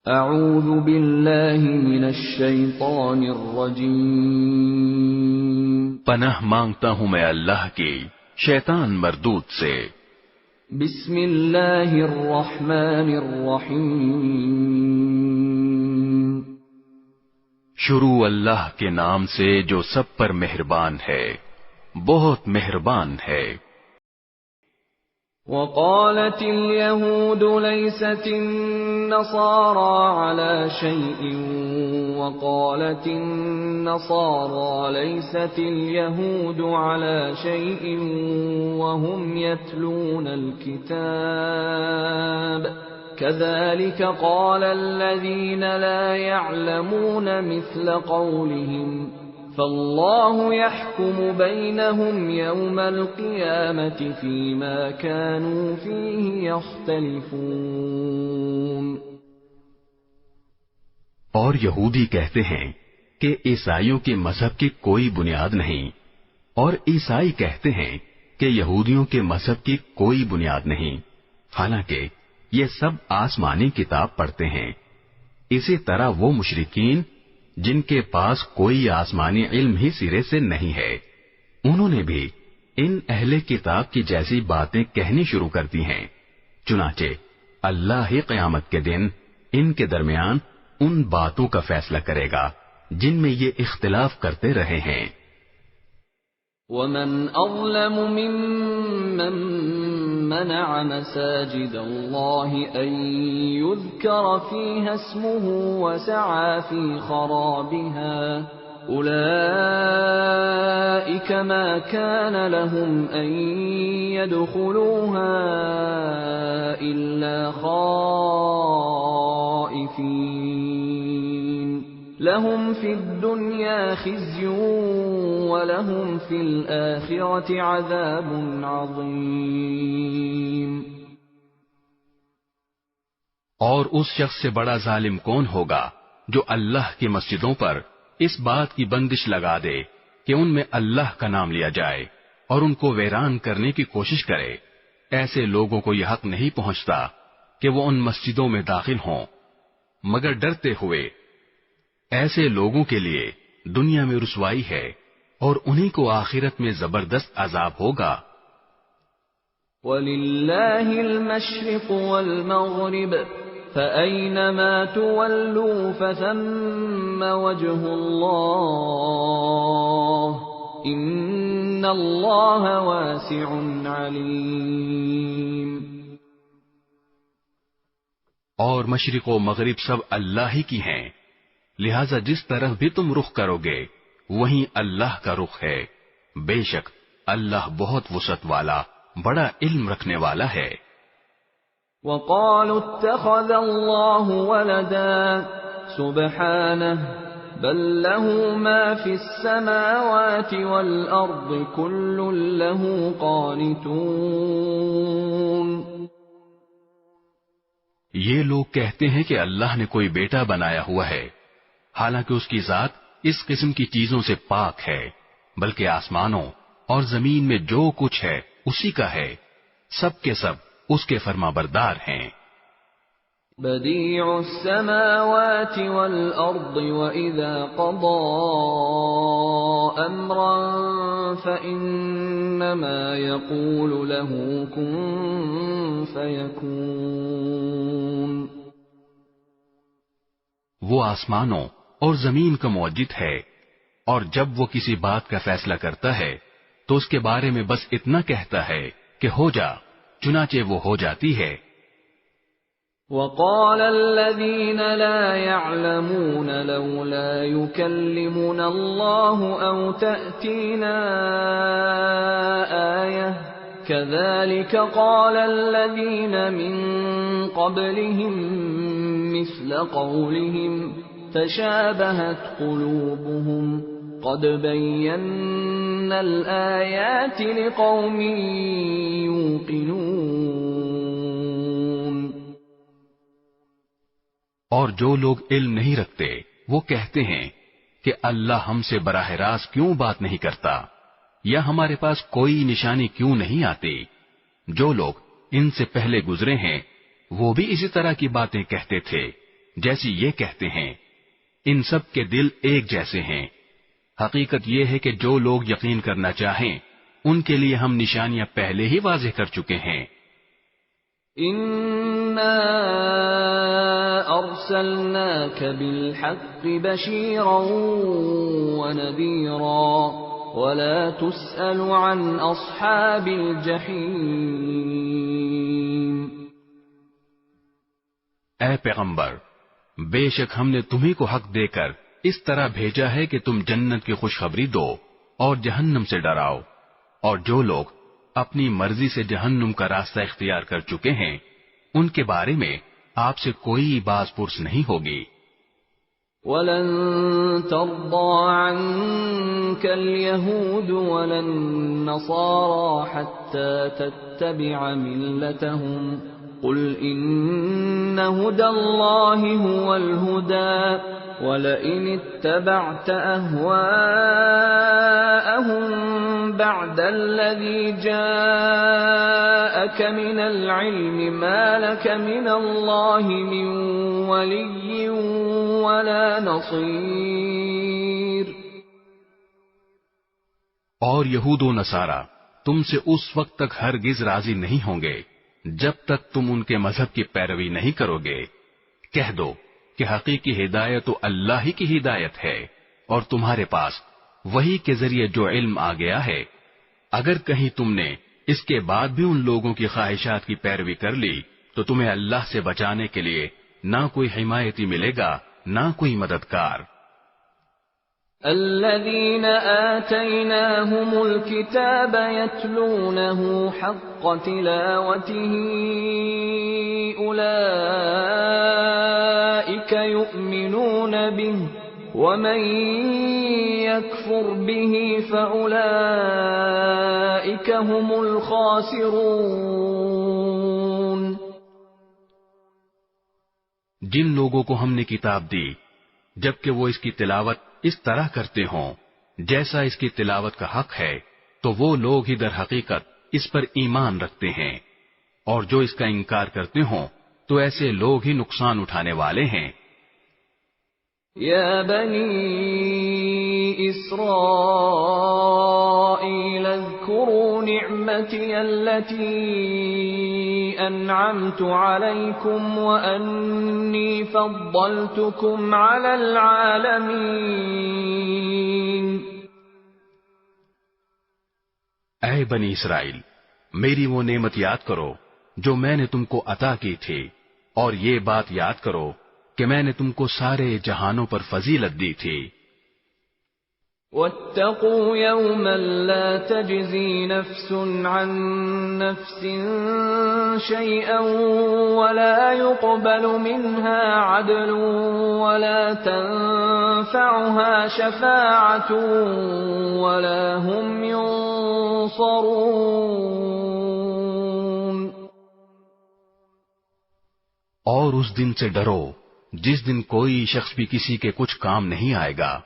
اعوذ باللہ من الشیطان الرجیم، پناہ مانگتا ہوں میں اللہ کی شیطان مردود سے۔ بسم اللہ الرحمن الرحیم، شروع اللہ کے نام سے جو سب پر مہربان ہے، بہت مہربان ہے۔ وقالت اليهود ليست النصارى على شيء وقالت النصارى ليست اليهود على شيء وهم يتلون الكتاب كذلك قال الذين لا يعلمون مثل قولهم فاللہ يحكم بينهم يوم القيامة فيما كانوا فيه يختلفون۔ اور یہودی کہتے ہیں کہ عیسائیوں کے مذہب کی کوئی بنیاد نہیں، اور عیسائی کہتے ہیں کہ یہودیوں کے مذہب کی کوئی بنیاد نہیں، حالانکہ یہ سب آسمانی کتاب پڑھتے ہیں۔ اسی طرح وہ مشرکین جن کے پاس کوئی آسمانی علم ہی سرے سے نہیں ہے، انہوں نے بھی ان اہل کتاب کی جیسی باتیں کہنی شروع کر دی ہیں۔ چنانچہ اللہ ہی قیامت کے دن ان کے درمیان ان باتوں کا فیصلہ کرے گا جن میں یہ اختلاف کرتے رہے ہیں۔ وَمَنْ أَظْلَمُ مِمَّن مَّنَعَ مَسَاجِدَ اللَّهِ أَن يُذْكَرَ فِيهَا اسْمُهُ وَسَعَىٰ فِي خَرَابِهَا أُولَٰئِكَ مَا كَانَ لَهُمْ أَن يَدْخُلُوهَا إِلَّا خَائِفِينَ لَهُمْ فِي الدُّنْيَا خِزْيٌ وَلَهُمْ فِي الْآخِرَةِ عَذَابٌ عَظِيمٌ۔ اور اس شخص سے بڑا ظالم کون ہوگا جو اللہ کی مسجدوں پر اس بات کی بندش لگا دے کہ ان میں اللہ کا نام لیا جائے اور ان کو ویران کرنے کی کوشش کرے۔ ایسے لوگوں کو یہ حق نہیں پہنچتا کہ وہ ان مسجدوں میں داخل ہوں مگر ڈرتے ہوئے۔ ایسے لوگوں کے لیے دنیا میں رسوائی ہے اور انہی کو آخرت میں زبردست عذاب ہوگا۔ وَلِلَّهِ الْمَشْرِقُ وَالْمَغْرِبُ فَأَيْنَمَا تُوَلُّوا فَثَمَّ وَجْهُ اللَّهِ إِنَّ اللَّهَ وَاسِعٌ عَلِيمٌ۔ اور مشرق و مغرب سب اللہ ہی کی ہیں، لہذا جس طرف بھی تم رخ کرو گے وہیں اللہ کا رخ ہے۔ بے شک اللہ بہت وسعت والا، بڑا علم رکھنے والا ہے۔ وَقَالُوا اتَّخَذَ اللَّهُ وَلَدًا سُبْحَانَهُ بَل لَّهُ مَا فِي السَّمَاوَاتِ وَالْأَرْضِ كُلٌّ لَّهُ قَانِتُونَ۔ یہ لوگ کہتے ہیں کہ اللہ نے کوئی بیٹا بنایا ہوا ہے، حالانکہ اس کی ذات اس قسم کی چیزوں سے پاک ہے، بلکہ آسمانوں اور زمین میں جو کچھ ہے اسی کا ہے، سب کے سب اس کے فرما بردار ہیں۔ بدیع السماوات والارض واذا قضى امرا فانما يقول له كن فيكون۔ وہ آسمانوں اور زمین کا موجد ہے، اور جب وہ کسی بات کا فیصلہ کرتا ہے تو اس کے بارے میں بس اتنا کہتا ہے کہ ہو جا، چنانچہ وہ ہو جاتی ہے۔ وقال الذين لا يعلمون لولا يكلمنا الله أو تأتينا آية كذلك قال الذين من قبلهم مثل قولهم تشابهت قلوبهم قد بينا الآيات لقوم يوقنون۔ اور جو لوگ علم نہیں رکھتے وہ کہتے ہیں کہ اللہ ہم سے براہ راست کیوں بات نہیں کرتا، یا ہمارے پاس کوئی نشانی کیوں نہیں آتی۔ جو لوگ ان سے پہلے گزرے ہیں وہ بھی اسی طرح کی باتیں کہتے تھے، جیسی یہ کہتے ہیں ان سب کے دل ایک جیسے ہیں۔ حقیقت یہ ہے کہ جو لوگ یقین کرنا چاہیں ان کے لیے ہم نشانیاں پہلے ہی واضح کر چکے ہیں۔ إِنَّا أَرْسَلْنَاكَ بِالْحَقِّ بَشِيرًا وَنَذِيرًا وَلَا تُسْأَلُ عَنْ أَصْحَابِ الْجَحِيمِ۔ اے پیغمبر، بے شک ہم نے تمہیں کو حق دے کر اس طرح بھیجا ہے کہ تم جنت کی خوشخبری دو اور جہنم سے ڈراؤ، اور جو لوگ اپنی مرضی سے جہنم کا راستہ اختیار کر چکے ہیں ان کے بارے میں آپ سے کوئی باز پرس نہیں ہوگی۔ وَلَن تَرْضَىٰ عَنكَ الْيَهُودُ وَلَا النَّصَارَىٰ حَتَّىٰ تَتَّبِعَ مِلَّتَهُمْ قُلْ إِنَّ هُدَى اللَّهِ هُوَ الْهُدَىٰ وَلَئِنِ اتَّبَعْتَ أَهْوَاءَهُم بَعْدَ الَّذِي جَاءَكَ مِنَ الْعِلْمِ مَا لَكَ مِنَ اللَّهِ مِن وَلِيٍّ وَلَا نَصِيرٍ۔ اور یہود و نصارہ تم سے اس وقت تک ہرگز راضی نہیں ہوں گے جب تک تم ان کے مذہب کی پیروی نہیں کرو گے۔ کہہ دو کہ حقیقی ہدایت تو اللہ ہی کی ہدایت ہے، اور تمہارے پاس وحی کے ذریعے جو علم آ گیا ہے، اگر کہیں تم نے اس کے بعد بھی ان لوگوں کی خواہشات کی پیروی کر لی تو تمہیں اللہ سے بچانے کے لیے نہ کوئی حمایتی ملے گا نہ کوئی مددگار۔ الذين آتيناهم الكتاب يتلونه حق تلاوته أولئك يؤمنون به ومن يكفر به فأولئك هم الخاسرون۔ جن لوگوں کو ہم نے کتاب دی جبکہ وہ اس کی تلاوت اس طرح کرتے ہوں جیسا اس کی تلاوت کا حق ہے تو وہ لوگ ہی در حقیقت اس پر ایمان رکھتے ہیں، اور جو اس کا انکار کرتے ہوں تو ایسے لوگ ہی نقصان اٹھانے والے ہیں۔ یا بنی اسرائیل اذکروا نعمتی التي انعمت علیکم وانی فضلتکم علی العالمین۔ اے بنی اسرائیل، میری وہ نعمت یاد کرو جو میں نے تم کو عطا کی تھی، اور یہ بات یاد کرو کہ میں نے تم کو سارے جہانوں پر فضیلت دی تھی۔ وَاتَّقُوا يَوْمًا لَا تَجْزِي نَفْسٌ عَن نَّفْسٍ شَيْئًا وَلَا يُقْبَلُ مِنْهَا عَدْلٌ وَلَا تَنفَعُهَا شَفَاعَةٌ وَلَا هُمْ يُنصَرُونَ۔ اور اس دن سے ڈرو جس دن کوئی شخص بھی کسی کے کچھ کام نہیں آئے گا،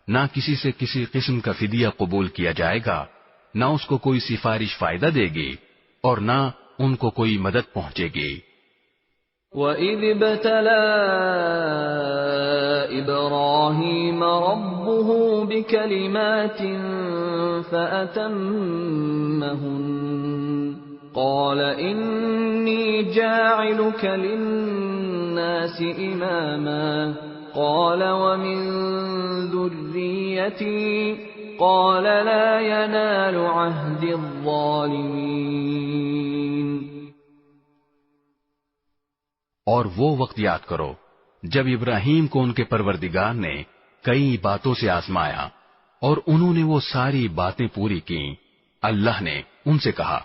نہ کسی سے کسی قسم کا فدیہ قبول کیا جائے گا، نہ اس کو کوئی سفارش فائدہ دے گی اور نہ ان کو کوئی مدد پہنچے گی۔ وَإِذِ ابْتَلَىٰ إِبْرَاهِيمَ رَبُّهُ بِكَلِمَاتٍ فَأَتَمَّهُنَّ قَالَ إِنِّي جَاعِلُكَ لِلنَّاسِ إِمَامًا قَالَ وَمِن ذُرِّيَّتِي قَالَ لَا يَنَالُ عَهْدِي الظَّالِمِينَ۔ اور وہ وقت یاد کرو جب ابراہیم کو ان کے پروردگار نے کئی باتوں سے آزمایا اور انہوں نے وہ ساری باتیں پوری کی۔ اللہ نے ان سے کہا،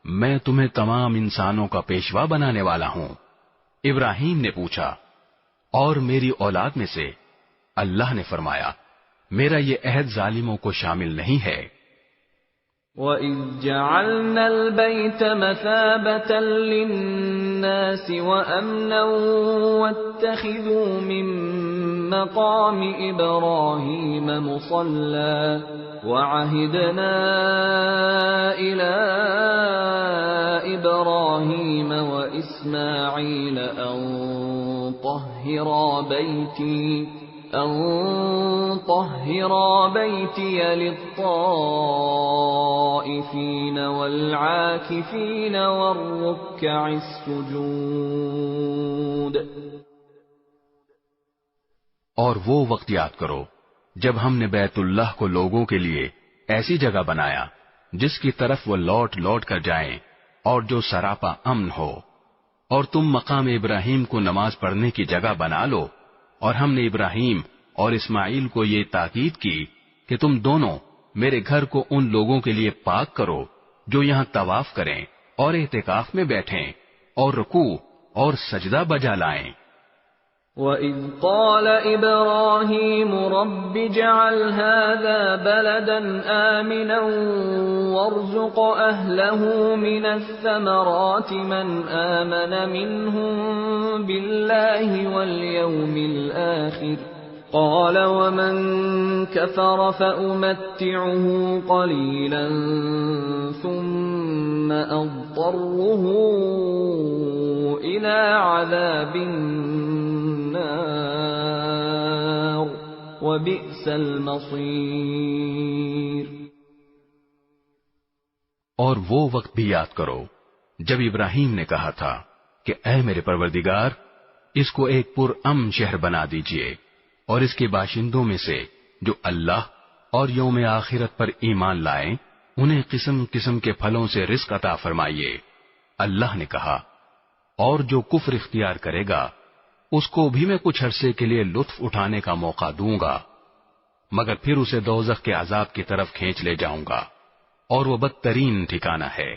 میں تمہیں تمام انسانوں کا پیشوا بنانے والا ہوں۔ ابراہیم نے پوچھا، اور میری اولاد میں سے؟ اللہ نے فرمایا، میرا یہ عہد ظالموں کو شامل نہیں ہے۔ وَإِذْ جَعَلْنَا الْبَيْتَ مَثَابَةً لِلنَّاسِ وَأَمْنًا وَاتَّخِذُوا مِن مَّقَامِ إِبْرَاهِيمَ مُصَلًّى وَعَهِدْنَا إِلَىٰ إِبْرَاهِيمَ وَإِسْمَاعِيلَ أَن طهرا بيتي للطائفين والعاكفين والركع السجود. اور وہ وقت یاد کرو جب ہم نے بیت اللہ کو لوگوں کے لیے ایسی جگہ بنایا جس کی طرف وہ لوٹ لوٹ کر جائیں اور جو سراپا امن ہو، اور تم مقام ابراہیم کو نماز پڑھنے کی جگہ بنا لو، اور ہم نے ابراہیم اور اسماعیل کو یہ تاکید کی کہ تم دونوں میرے گھر کو ان لوگوں کے لیے پاک کرو جو یہاں طواف کریں اور اعتکاف میں بیٹھیں اور رکوع اور سجدہ بجا لائیں. وَإِذْ قَالَ إِبْرَاهِيمُ رَبِّ اجْعَلْ هَذَا بَلَدًا آمِنًا وَارْزُقْ أَهْلَهُ مِنَ الثَّمَرَاتِ مَنْ آمَنَ مِنْهُمْ بِاللَّهِ وَالْيَوْمِ الْآخِرِ قَالَ وَمَنْ كَفَرَ فَأُمَتِّعُهُ قَلِيلًا ثُمَّ أَضْطَرُّهُ إِلَى عَذَابِ النَّارِ وَبِئْسَ الْمَصِيرُ. اور وہ وقت بھی یاد کرو جب ابراہیم نے کہا تھا کہ اے میرے پروردگار، اس کو ایک پرامن شہر بنا دیجئے اور اس کے باشندوں میں سے جو اللہ اور یوم آخرت پر ایمان لائیں انہیں قسم قسم کے پھلوں سے رزق عطا فرمائیے. اللہ نے کہا، اور جو کفر اختیار کرے گا اس کو بھی میں کچھ عرصے کے لیے لطف اٹھانے کا موقع دوں گا، مگر پھر اسے دوزخ کے عذاب کی طرف کھینچ لے جاؤں گا، اور وہ بدترین ٹھکانہ ہے.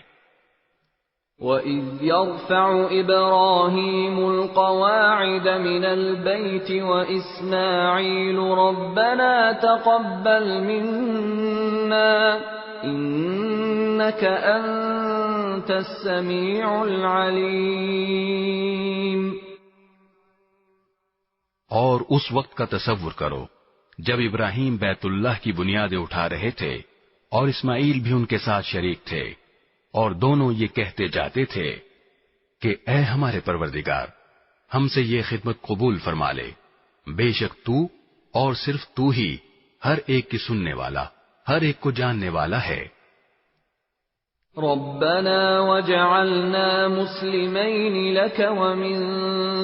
وَإِذْ يَرْفَعُ إِبْرَاهِيمُ الْقَوَاعِدَ مِنَ الْبَيْتِ وَإِسْمَاعِيلُ رَبَّنَا تَقَبَّلْ مِنَّا إِنَّكَ أَنْتَ السَّمِيعُ الْعَلِيمُ. اور اس وقت کا تصور کرو جب ابراہیم بیت اللہ کی بنیادیں اٹھا رہے تھے اور اسماعیل بھی ان کے ساتھ شریک تھے، اور دونوں یہ کہتے جاتے تھے کہ اے ہمارے پروردگار، ہم سے یہ خدمت قبول فرما لے، بے شک تو اور صرف تو ہی ہر ایک کی سننے والا، ہر ایک کو جاننے والا ہے. ربنا وجعلنا مسلمين لك ومن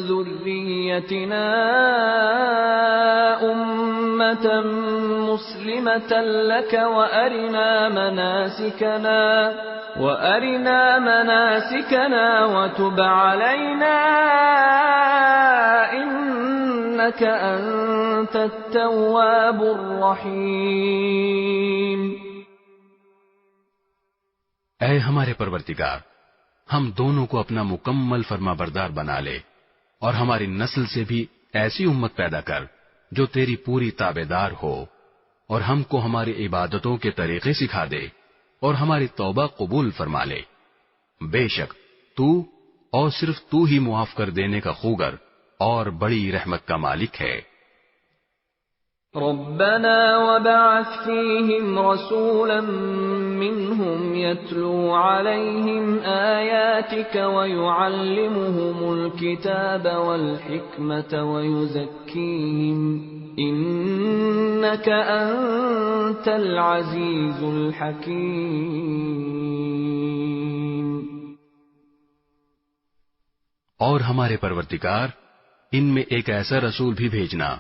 ذريتنا أمة مسلمة لك وأرنا مناسكنا وتب علينا إنك أنت التواب الرحيم. اے ہمارے پروردگار، ہم دونوں کو اپنا مکمل فرما بردار بنا لے، اور ہماری نسل سے بھی ایسی امت پیدا کر جو تیری پوری تابعدار ہو، اور ہم کو ہماری عبادتوں کے طریقے سکھا دے اور ہماری توبہ قبول فرما لے. بے شک تو اور صرف تو ہی معاف کر دینے کا خوگر اور بڑی رحمت کا مالک ہے. ربنا وبعث فيهم رسولا منهم يتلو عليهم آياتك ويعلمهم الكتاب والحكمة ويزكيهم إنك أنت العزيز الحكيم. اور ہمارے پروردگار، ان میں ایک ایسا رسول بھی بھیجنا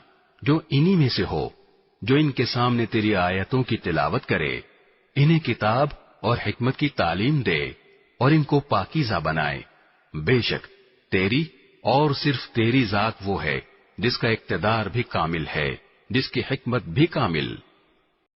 جو انہی میں سے ہو، جو ان کے سامنے تیری آیتوں کی تلاوت کرے، انہیں کتاب اور حکمت کی تعلیم دے اور ان کو پاکیزہ بنائے. بے شک تیری اور صرف تیری ذات وہ ہے جس کا اقتدار بھی کامل ہے، جس کی حکمت بھی کامل.